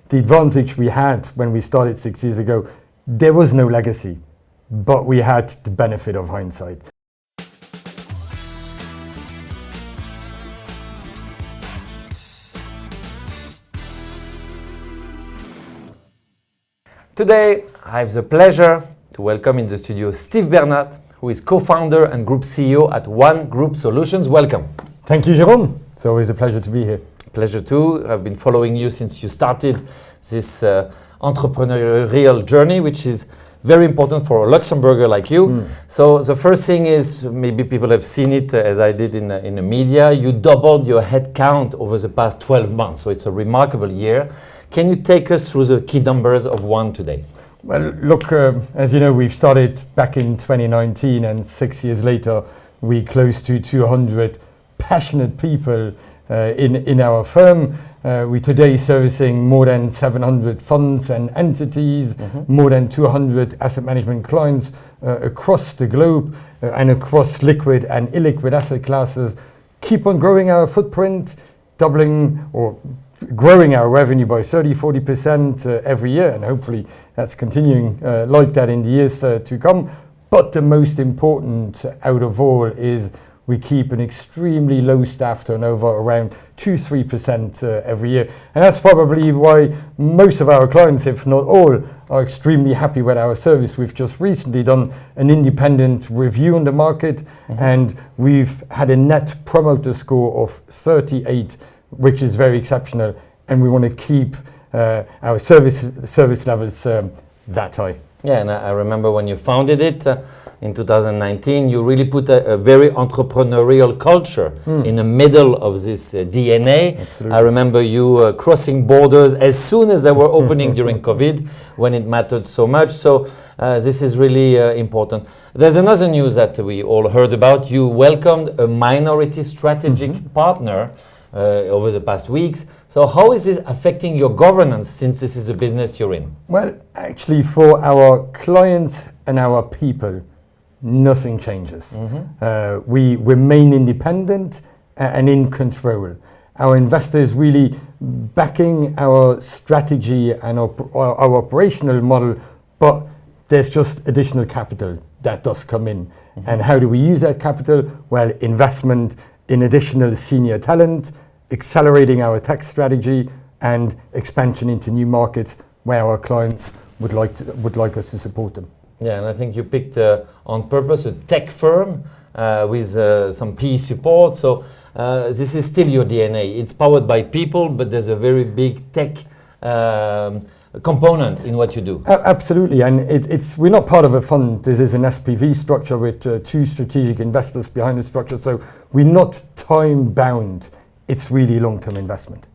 the advantage we had when we started 6 years ago, there was no legacy, but we had the benefit of hindsight. Today, I have the pleasure to welcome in the studio Steve Bernat, who is co-founder and group CEO at One Group Solutions. Welcome. Thank you, Jérôme. It's always a pleasure to be here. Pleasure too. I've been following you since you started this entrepreneurial journey, which is very important for a Luxembourger like you. So the first thing is, maybe people have seen it as I did in the media, you doubled your headcount over the past 12 months. So it's a remarkable year. Can you take us through the key numbers of One today? Well, look, as you know, we've started back in 2019, and 6 years later, we close to 200 passionate people in our firm. We today servicing more than 700 funds and entities, more than 200 asset management clients across the globe and across liquid and illiquid asset classes. Keep on growing our footprint, doubling or growing our revenue by 30-40% every year, and hopefully that's continuing like that in the years to come. But the most important out of all is we keep an extremely low staff turnover, around 2-3% every year. And that's probably why most of our clients, if not all, are extremely happy with our service. We've just recently done an independent review on the market, and we've had a net promoter score of 38, which is very exceptional. And we want to keep our service levels that high. Yeah, and I remember when you founded it in 2019, you really put a very entrepreneurial culture in the middle of this DNA. Absolutely. I remember you crossing borders as soon as they were opening during COVID, when it mattered so much. So this is really important. There's another news that we all heard about. You welcomed a minority strategic partner over the past weeks. So how is this affecting your governance, since this is the business you're in? Well, actually, for our clients and our people, nothing changes. We remain independent and in control. Our investors really backing our strategy and our operational model, but there's just additional capital that does come in. And how do we use that capital? Well, investment in additional senior talent, accelerating our tech strategy, and expansion into new markets where our clients would like us to support them. Yeah, and I think you picked on purpose a tech firm with some PE support. So this is still your DNA. It's powered by people, but there's a very big tech component in what you do. Absolutely, and we're not part of a fund. This is an SPV structure with two strategic investors behind the structure, so we're not time bound. It's really long-term investment.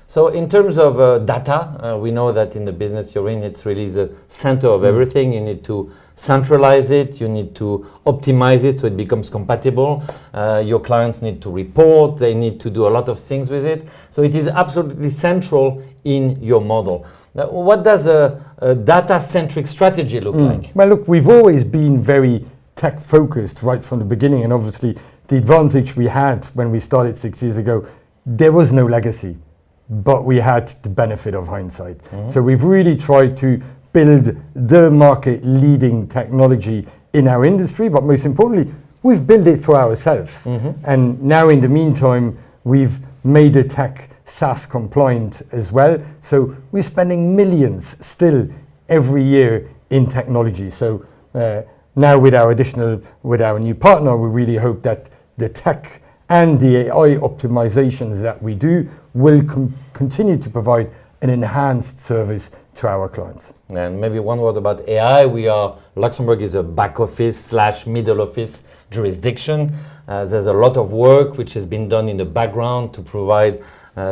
So in terms of data, we know that in the business you're in, it's really the center of everything. You need to centralize it, you need to optimize it so it becomes compatible. Your clients need to report, they need to do a lot of things with it. So it is absolutely central in your model. Now, what does a data-centric strategy look like? Well, look, we've always been very tech-focused right from the beginning, and obviously the advantage we had when we started 6 years ago, there was no legacy, but we had the benefit of hindsight. So we've really tried to build the market-leading technology in our industry, but most importantly, we've built it for ourselves. And now in the meantime, we've made the tech SaaS compliant as well. So we're spending millions still every year in technology. So now with our new partner, we really hope that the tech and the AI optimizations that we do will continue to provide an enhanced service to our clients. And maybe one word about AI. Luxembourg is a back office / middle office jurisdiction. There's a lot of work which has been done in the background to provide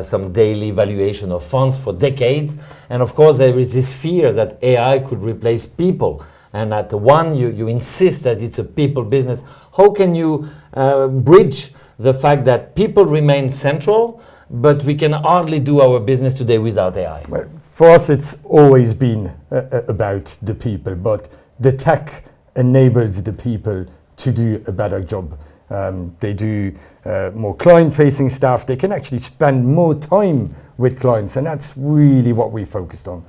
some daily valuation of funds for decades. And of course, there is this fear that AI could replace people. And at One, you insist that it's a people business. How can you bridge the fact that people remain central, but we can hardly do our business today without AI? Well, for us, it's always been about the people, but the tech enables the people to do a better job. They do more client-facing stuff. They can actually spend more time with clients, and that's really what we focused on.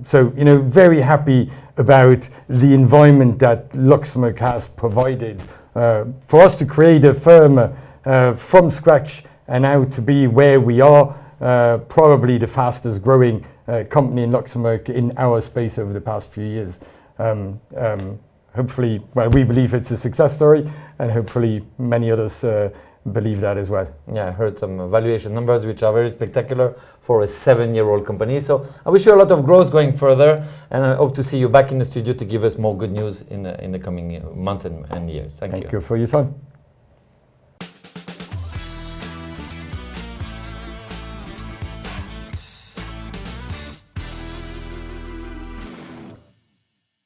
So, very happy about the environment that Luxembourg has provided for us to create a firm from scratch and now to be where we are, probably the fastest growing company in Luxembourg in our space over the past few years. Hopefully, we believe it's a success story, and hopefully many others believe that as well. Yeah, I heard some valuation numbers which are very spectacular for a 7-year-old company. So I wish you a lot of growth going further, and I hope to see you back in the studio to give us more good news in the coming months and years. Thank you. Thank you for your time.